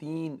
3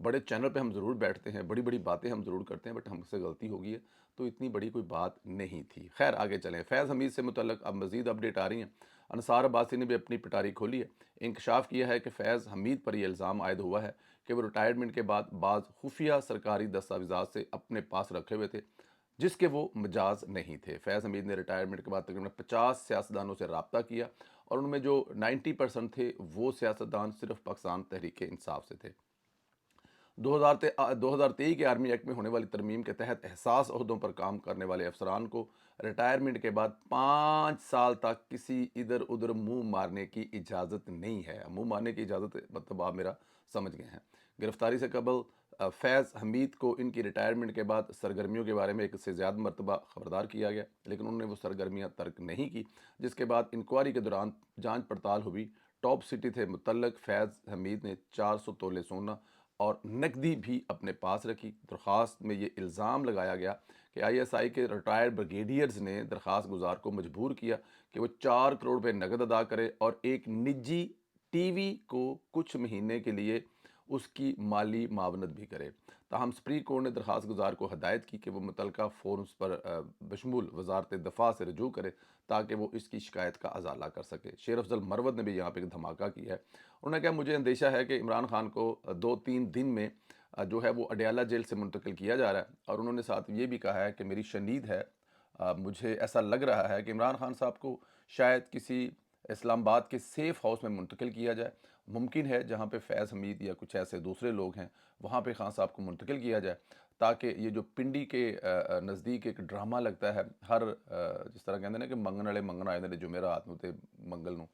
بڑے چینل پہ ہم ضرور بیٹھتے ہیں، بڑی بڑی باتیں ہم ضرور کرتے ہیں، بٹ ہم سے غلطی ہو گئی ہے، تو اتنی بڑی کوئی بات نہیں تھی۔ خیر آگے چلیں، فیض حمید سے متعلق اب مزید اپڈیٹ آ رہی ہیں۔ انصار عباسی نے بھی اپنی پٹاری کھولی ہے، انکشاف کیا ہے کہ فیض حمید پر یہ الزام عائد ہوا ہے کہ وہ ریٹائرمنٹ کے بعد بعض خفیہ سرکاری دستاویزات سے اپنے پاس رکھے ہوئے تھے جس کے وہ مجاز نہیں تھے۔ فیض حمید نے ریٹائرمنٹ کے بعد تقریباً 50 سیاستدانوں سے رابطہ کیا اور ان میں جو 90% تھے وہ سیاستدان صرف پاکستان تحریک انصاف سے تھے۔ 2023 کے آرمی ایکٹ میں ہونے والی ترمیم کے تحت حساس عہدوں پر کام کرنے والے افسران کو ریٹائرمنٹ کے بعد 5 سال تک کسی ادھر ادھر منہ مارنے کی اجازت نہیں ہے۔ منہ مارنے کی اجازت مطلب آپ میرا سمجھ گئے ہیں۔ گرفتاری سے قبل فیض حمید کو ان کی ریٹائرمنٹ کے بعد سرگرمیوں کے بارے میں ایک سے زیادہ مرتبہ خبردار کیا گیا، لیکن انہوں نے وہ سرگرمیاں ترک نہیں کی، جس کے بعد انکوائری کے دوران جانچ پڑتال ہوئی۔ ٹاپ سٹی سے متعلق فیض حمید نے 400 تولے سونا اور نقدی بھی اپنے پاس رکھی۔ درخواست میں یہ الزام لگایا گیا کہ آئی ایس آئی کے ریٹائرڈ بریگیڈیئرز نے درخواست گزار کو مجبور کیا کہ وہ 4 کروڑ روپے نقد ادا کرے اور ایک نجی ٹی وی کو کچھ مہینے کے لیے اس کی مالی معاونت بھی کرے۔ تاہم سپریم کورٹ نے درخواست گزار کو ہدایت کی کہ وہ متعلقہ فورمز پر بشمول وزارت دفاع سے رجوع کرے تاکہ وہ اس کی شکایت کا ازالہ کر سکے۔ شیر افضل مروت نے بھی یہاں پہ ایک دھماکہ کیا ہے۔ انہوں نے کہا مجھے اندیشہ ہے کہ عمران خان کو 2-3 دن میں جو ہے وہ اڈیالہ جیل سے منتقل کیا جا رہا ہے، اور انہوں نے ساتھ یہ بھی کہا ہے کہ میری شنید ہے، مجھے ایسا لگ رہا ہے کہ عمران خان صاحب کو شاید کسی اسلام آباد کے سیف ہاؤس میں منتقل کیا جائے۔ ممکن ہے جہاں پہ فیض حمید یا کچھ ایسے دوسرے لوگ ہیں وہاں پہ خان صاحب کو منتقل کیا جائے، تاکہ یہ جو پنڈی کے نزدیک ایک ڈرامہ لگتا ہے ہر جس طرح کہتے ہیں نا کہ منگن والے منگنا آئے جمعرات نو تے منگل نو،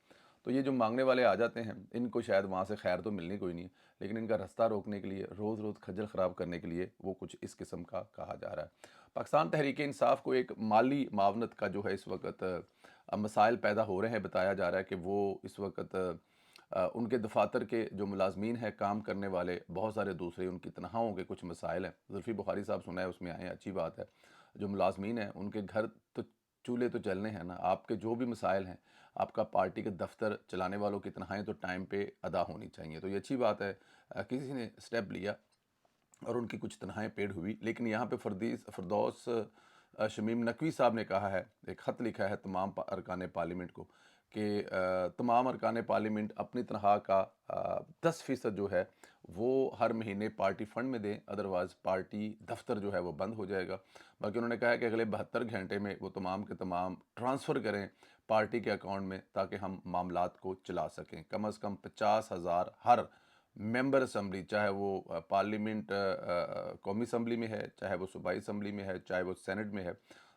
تو یہ جو مانگنے والے آ جاتے ہیں ان کو شاید وہاں سے خیر تو ملنی کوئی نہیں ہے، لیکن ان کا رستہ روکنے کے لیے روز روز کھجل خراب کرنے کے لیے وہ کچھ اس قسم کا کہا جا رہا ہے۔ پاکستان تحریک انصاف کو ایک مالی معاونت کا جو ہے اس وقت مسائل پیدا ہو رہے ہیں۔ بتایا جا رہا ہے کہ وہ اس وقت ان کے دفاتر کے جو ملازمین ہیں کام کرنے والے بہت سارے دوسرے ان کی تنخواہوں کے کچھ مسائل ہیں۔ زلفی بخاری صاحب سنا ہے اس میں آئے ہیں، اچھی بات ہے۔ جو ملازمین ہیں ان کے گھر تو چولہے تو چلنے ہیں نا، آپ کے جو بھی مسائل ہیں، آپ کا پارٹی کے دفتر چلانے والوں کی تنخواہیں تو ٹائم پہ ادا ہونی چاہیے، تو یہ اچھی بات ہے۔ کسی نے سٹیپ لیا اور ان کی کچھ تنخواہیں پیڈ ہوئی، لیکن یہاں پہ فردوس شمیم نقوی صاحب نے کہا ہے، ایک خط لکھا ہے تمام ارکان پارلیمنٹ کو کہ تمام ارکان پارلیمنٹ اپنی تنخواہ کا 10% جو ہے وہ ہر مہینے پارٹی فنڈ میں دیں، ادروائز پارٹی دفتر جو ہے وہ بند ہو جائے گا۔ باقی انہوں نے کہا ہے کہ اگلے 72 گھنٹے میں وہ تمام کے تمام ٹرانسفر کریں پارٹی کے اکاؤنٹ میں تاکہ ہم معاملات کو چلا سکیں۔ کم از کم 50,000 ہر ممبر اسمبلی، چاہے وہ پارلیمنٹ قومی اسمبلی میں ہے، چاہے وہ صوبائی اسمبلی میں ہے، چاہے وہ سینٹ میں ہے،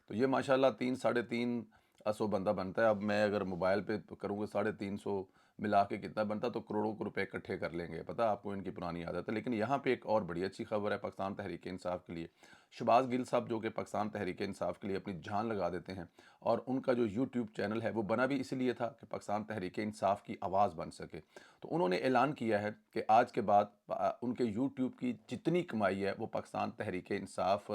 تو یہ ماشاءاللہ 3-3.5 بندہ بنتا ہے۔ اب میں اگر موبائل پہ کروں گا 350 ملا کے کتنا بنتا، تو کروڑوں کو روپے اکٹھے کر لیں گے، پتہ آپ کو ان کی پرانی عادت ہے۔ لیکن یہاں پہ ایک اور بڑی اچھی خبر ہے پاکستان تحریک انصاف کے لیے۔ شہباز گل صاحب جو کہ پاکستان تحریک انصاف کے لیے اپنی جان لگا دیتے ہیں، اور ان کا جو یوٹیوب چینل ہے وہ بنا بھی اس لیے تھا کہ پاکستان تحریک انصاف کی آواز بن سکے، تو انہوں نے اعلان کیا ہے کہ آج کے بعد ان کے یوٹیوب کی جتنی کمائی ہے وہ پاکستان تحریک انصاف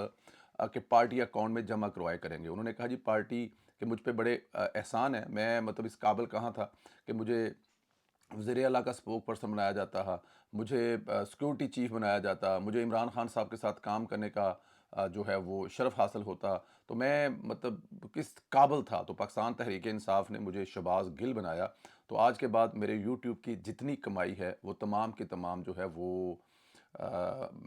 کے پارٹی اکاؤنٹ میں جمع کروائے کریں گے۔ انہوں نے کہا جی پارٹی کہ مجھ پہ بڑے احسان ہے، میں مطلب اس قابل کہاں تھا کہ مجھے وزیر اعلیٰ کا سپوک پرسن بنایا جاتا ہے، مجھے سیکورٹی چیف بنایا جاتا، مجھے عمران خان صاحب کے ساتھ کام کرنے کا جو ہے وہ شرف حاصل ہوتا، تو میں مطلب کس قابل تھا، تو پاکستان تحریک انصاف نے مجھے شہباز گل بنایا، تو آج کے بعد میرے یوٹیوب کی جتنی کمائی ہے وہ تمام کی تمام جو ہے وہ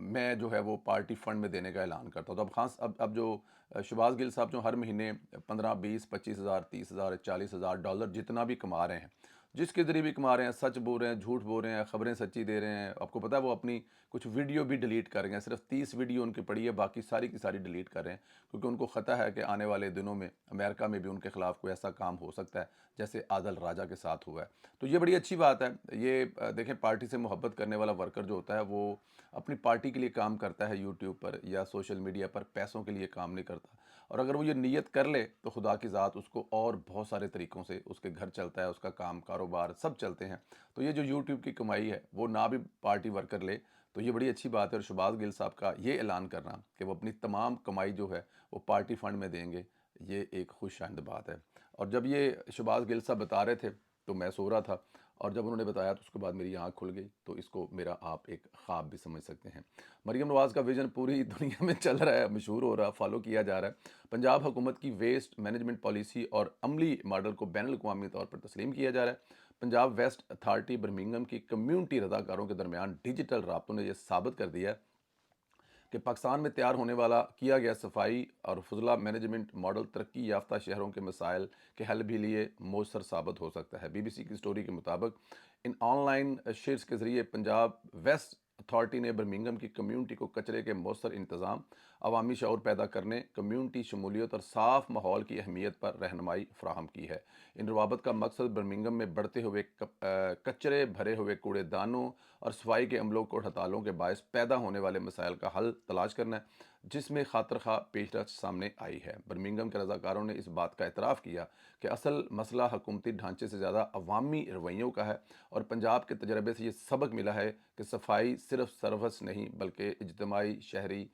میں جو ہے وہ پارٹی فنڈ میں دینے کا اعلان کرتا ہوں۔ تو اب جو شہباز گل صاحب جو ہر مہینے 15 20 25,000 30,000 40,000 ڈالر جتنا بھی کما رہے ہیں، جس کے ذریعے بھی کما رہے ہیں، سچ بول رہے ہیں، جھوٹ بول رہے ہیں، خبریں سچی دے رہے ہیں، آپ کو پتہ ہے وہ اپنی کچھ ویڈیو بھی ڈیلیٹ کر رہے ہیں، صرف 30 ویڈیو ان کی پڑی ہے، باقی ساری کی ساری ڈیلیٹ کر رہے ہیں، کیونکہ ان کو خطرہ ہے کہ آنے والے دنوں میں امریکہ میں بھی ان کے خلاف کوئی ایسا کام ہو سکتا ہے جیسے عادل راجہ کے ساتھ ہوا ہے۔ تو یہ بڑی اچھی بات ہے۔ یہ دیکھیں پارٹی سے محبت کرنے والا ورکر جو ہوتا ہے وہ اپنی پارٹی کے لیے کام کرتا ہے یوٹیوب پر یا سوشل میڈیا پر، پیسوں کے لیے کام نہیں کرتا، اور اگر وہ یہ نیت کر لے تو خدا کی ذات اس کو اور بہت سارے طریقوں سے اس کے گھر چلتا ہے، اس کا کام کاروبار سب چلتے ہیں۔ تو یہ جو یوٹیوب کی کمائی ہے وہ نہ بھی پارٹی ورکر لے تو یہ بڑی اچھی بات ہے، اور شہباز گل صاحب کا یہ اعلان کرنا کہ وہ اپنی تمام کمائی جو ہے وہ پارٹی فنڈ میں دیں گے، یہ ایک خوش آئند بات ہے۔ اور جب یہ شہباز گل صاحب بتا رہے تھے تو میں سو رہا تھا، اور جب انہوں نے بتایا تو اس کے بعد میری آنکھ کھل گئی. تو اس کو میرا آپ ایک خواب بھی سمجھ سکتے ہیں. مریم نواز کا ویژن پوری دنیا میں چل رہا ہے، مشہور ہو رہا ہے، فالو کیا جا رہا ہے. پنجاب حکومت کی ویسٹ مینجمنٹ پالیسی اور عملی ماڈل کو بین الاقوامی طور پر تسلیم کیا جا رہا ہے. پنجاب ویسٹ اتھارٹی برمنگھم کی کمیونٹی رضاکاروں کے درمیان ڈیجیٹل رابطوں نے یہ ثابت کر دیا ہے کہ پاکستان میں تیار ہونے والا کیا گیا صفائی اور فضلہ مینجمنٹ ماڈل ترقی یافتہ شہروں کے مسائل کے حل بھی لیے مؤثر ثابت ہو سکتا ہے. BBC کی سٹوری کے مطابق ان آن لائن شیئرز کے ذریعے پنجاب ویسٹ اتھارٹی نے برمنگھم کی کمیونٹی کو کچرے کے مؤثر انتظام، عوامی شعور پیدا کرنے، کمیونٹی شمولیت اور صاف ماحول کی اہمیت پر رہنمائی فراہم کی ہے. ان روابط کا مقصد برمنگھم میں بڑھتے ہوئے کچرے بھرے ہوئے کوڑے دانوں اور صفائی کے عملوں کو ہڑتالوں کے باعث پیدا ہونے والے مسائل کا حل تلاش کرنا ہے، جس میں خاطر خواہ پیش رفت سامنے آئی ہے. برمنگھم کے رضاکاروں نے اس بات کا اعتراف کیا کہ اصل مسئلہ حکومتی ڈھانچے سے زیادہ عوامی رویوں کا ہے، اور پنجاب کے تجربے سے یہ سبق ملا ہے کہ صفائی صرف سروس نہیں بلکہ اجتماعی شہری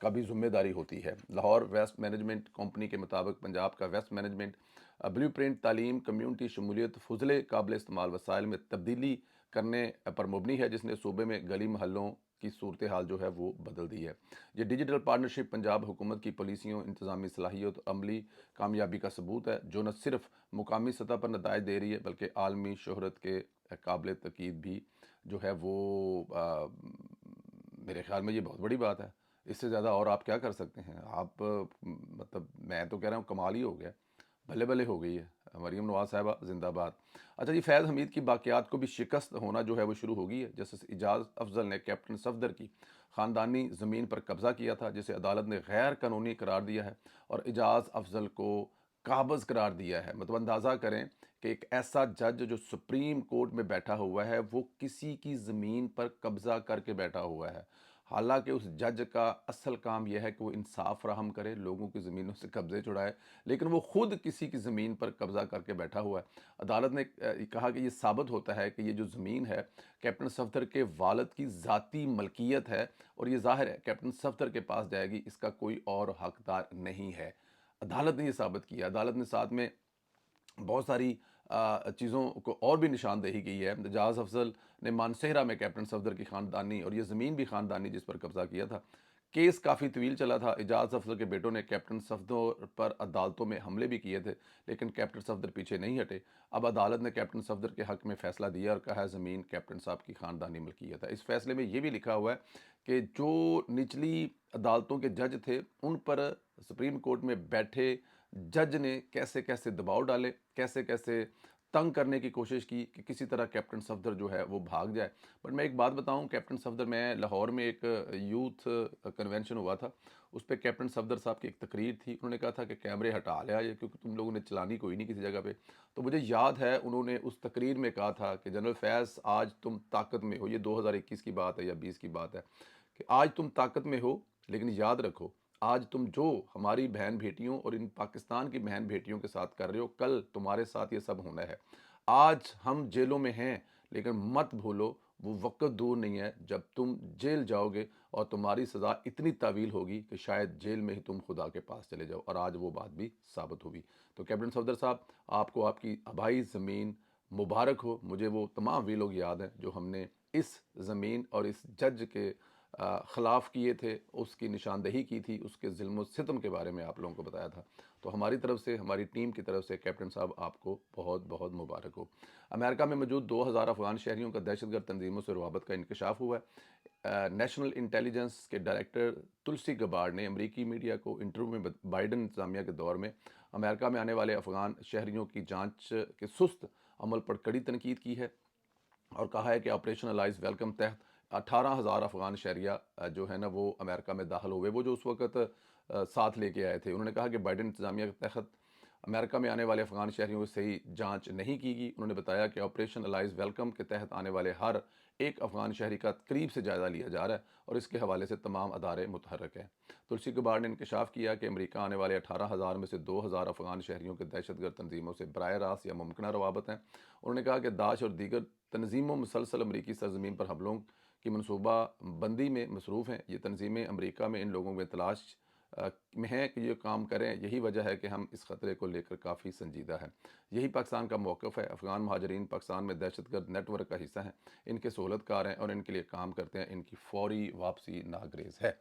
کا بھی ذمہ داری ہوتی ہے. لاہور ویسٹ مینجمنٹ کمپنی کے مطابق پنجاب کا ویسٹ مینجمنٹ بلیو پرنٹ تعلیم، کمیونٹی شمولیت، فضلے قابل استعمال وسائل میں تبدیلی کرنے پر مبنی ہے، جس نے صوبے میں گلی محلوں کی صورتحال جو ہے وہ بدل دی ہے. یہ ڈیجیٹل پارٹنرشپ پنجاب حکومت کی پالیسیوں، انتظامی صلاحیت اور عملی کامیابی کا ثبوت ہے، جو نہ صرف مقامی سطح پر نتائج دے رہی ہے بلکہ عالمی شہرت کے قابل تقید بھی جو ہے وہ میرے خیال میں یہ بہت بڑی بات ہے. اس سے زیادہ اور آپ کیا کر سکتے ہیں؟ آپ مطلب میں تو کہہ رہا ہوں کمال ہی ہو گیا، بھلے بھلے ہو گئی ہے. مریم نواز صاحبہ زندہ باد. اچھا جی، فیض حمید کی باقیات کو بھی شکست ہونا جو ہے وہ شروع ہو گئی ہے. جسٹس اعجاز افضل نے کیپٹن صفدر کی خاندانی زمین پر قبضہ کیا تھا، جسے عدالت نے غیر قانونی قرار دیا ہے اور اعجاز افضل کو قابض قرار دیا ہے. مطلب اندازہ کریں کہ ایک ایسا جج جو سپریم کورٹ میں بیٹھا ہوا ہے وہ کسی کی زمین پر قبضہ کر کے بیٹھا ہوا ہے. حالانکہ اس جج کا اصل کام یہ ہے کہ وہ انصاف فراہم کرے، لوگوں کی زمینوں سے قبضے چھڑائے، لیکن وہ خود کسی کی زمین پر قبضہ کر کے بیٹھا ہوا ہے. عدالت نے کہا کہ یہ ثابت ہوتا ہے کہ یہ جو زمین ہے کیپٹن صفدر کے والد کی ذاتی ملکیت ہے، اور یہ ظاہر ہے کیپٹن صفدر کے پاس جائے گی، اس کا کوئی اور حقدار نہیں ہے. عدالت نے یہ ثابت کیا. عدالت نے ساتھ میں بہت ساری چیزوں کو اور بھی نشاندہی کی ہے. اعجاز افضل نے مانسہرہ میں کیپٹن صفدر کی خاندانی اور یہ زمین بھی خاندانی جس پر قبضہ کیا تھا. کیس کافی طویل چلا تھا. اعجاز افضل کے بیٹوں نے کیپٹن صفدر پر عدالتوں میں حملے بھی کیے تھے، لیکن کیپٹن صفدر پیچھے نہیں ہٹے. اب عدالت نے کیپٹن صفدر کے حق میں فیصلہ دیا اور کہا ہے زمین کیپٹن صاحب کی خاندانی ملکیت ہے. اس فیصلے میں یہ بھی لکھا ہوا ہے کہ جو نچلی عدالتوں کے جج تھے ان پر سپریم کورٹ میں بیٹھے جج نے کیسے کیسے دباؤ ڈالے، کیسے کیسے تنگ کرنے کی کوشش کی کہ کسی طرح کیپٹن صفدر جو ہے وہ بھاگ جائے. بٹ میں ایک بات بتاؤں، کیپٹن صفدر، میں لاہور میں ایک یوتھ کنونشن ہوا تھا، اس پہ کیپٹن صفدر صاحب کی ایک تقریر تھی. انہوں نے کہا تھا کہ کیمرے ہٹا لیا یہ، کیونکہ تم لوگوں نے چلانی کوئی نہیں کسی جگہ پہ. تو مجھے یاد ہے انہوں نے اس تقریر میں کہا تھا کہ جنرل فیض آج تم طاقت میں ہو. یہ 2021 کی بات ہے یا 20 کی بات ہے کہ آج تم طاقت میں ہو، لیکن یاد رکھو آج تم جو ہماری بہن بیٹیوں اور ان پاکستان کی بہن بیٹیوں کے ساتھ کر رہے ہو، کل تمہارے ساتھ یہ سب ہونا ہے. آج ہم جیلوں میں ہیں، لیکن مت بھولو وہ وقت دور نہیں ہے جب تم جیل جاؤ گے اور تمہاری سزا اتنی طویل ہوگی کہ شاید جیل میں ہی تم خدا کے پاس چلے جاؤ. اور آج وہ بات بھی ثابت ہوئی. تو کیپٹن صفدر صاحب، آپ کو آپ کی آبائی زمین مبارک ہو. مجھے وہ تمام وی لوگ یاد ہیں جو ہم نے اس زمین اور اس جج کے خلاف کیے تھے، اس کی نشاندہی کی تھی، اس کے ظلم و ستم کے بارے میں آپ لوگوں کو بتایا تھا. تو ہماری طرف سے، ہماری ٹیم کی طرف سے کیپٹن صاحب آپ کو بہت بہت مبارک ہو. امریکہ میں موجود 2000 افغان شہریوں کا دہشت گرد تنظیموں سے روابط کا انکشاف ہوا ہے. نیشنل انٹیلیجنس کے ڈائریکٹر تلسی گبارڈ نے امریکی میڈیا کو انٹرویو میں بائیڈن انتظامیہ کے دور میں امریکہ میں آنے والے افغان شہریوں کی جانچ کے سست عمل پر کڑی تنقید کی ہے، اور کہا ہے کہ آپریشن الائز ویلکم تحت 18,000 افغان شہریہ جو ہے نا وہ امریکہ میں داخل ہوئے، وہ جو اس وقت ساتھ لے کے آئے تھے. انہوں نے کہا کہ بائیڈن انتظامیہ کے تحت امریکہ میں آنے والے افغان شہریوں کی صحیح جانچ نہیں کی گئی. انہوں نے بتایا کہ آپریشن الائز ویلکم کے تحت آنے والے ہر ایک افغان شہری کا قریب سے جائزہ لیا جا رہا ہے، اور اس کے حوالے سے تمام ادارے متحرک ہیں. تلسی گبارڈ نے انکشاف کیا کہ امریکہ آنے والے 18,000 میں سے 2,000 افغان شہریوں کے دہشت گرد تنظیموں سے براہ راست یا ممکنہ روابط ہیں. انہوں نے کہا کہ داعش اور دیگر تنظیموں مسلسل امریکی سرزمین پر حملوں کی منصوبہ بندی میں مصروف ہیں. یہ تنظیمیں امریکہ میں ان لوگوں میں تلاش میں ہیں کہ یہ کام کریں. یہی وجہ ہے کہ ہم اس خطرے کو لے کر کافی سنجیدہ ہیں. یہی پاکستان کا موقف ہے. افغان مہاجرین پاکستان میں دہشت گرد نیٹ ورک کا حصہ ہیں. ان کے سہولت کار ہیں اور ان کے لیے کام کرتے ہیں. ان کی فوری واپسی ناگزیر ہے.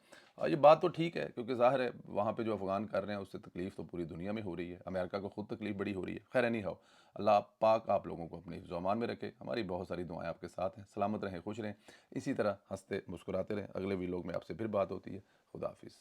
یہ بات تو ٹھیک ہے کیونکہ ظاہر ہے وہاں پہ جو افغان کر رہے ہیں اس سے تکلیف تو پوری دنیا میں ہو رہی ہے. امریکہ کو خود تکلیف بڑی ہو رہی ہے. خیر نہیں ہو. اللہ پاک آپ لوگوں کو اپنے حفظ و امان میں رکھے. ہماری بہت ساری دعائیں آپ کے ساتھ ہیں. سلامت رہیں، خوش رہیں، اسی طرح ہنستے مسکراتے رہیں. اگلے ویلوگ میں آپ سے پھر بات ہوتی ہے. خدا حافظ.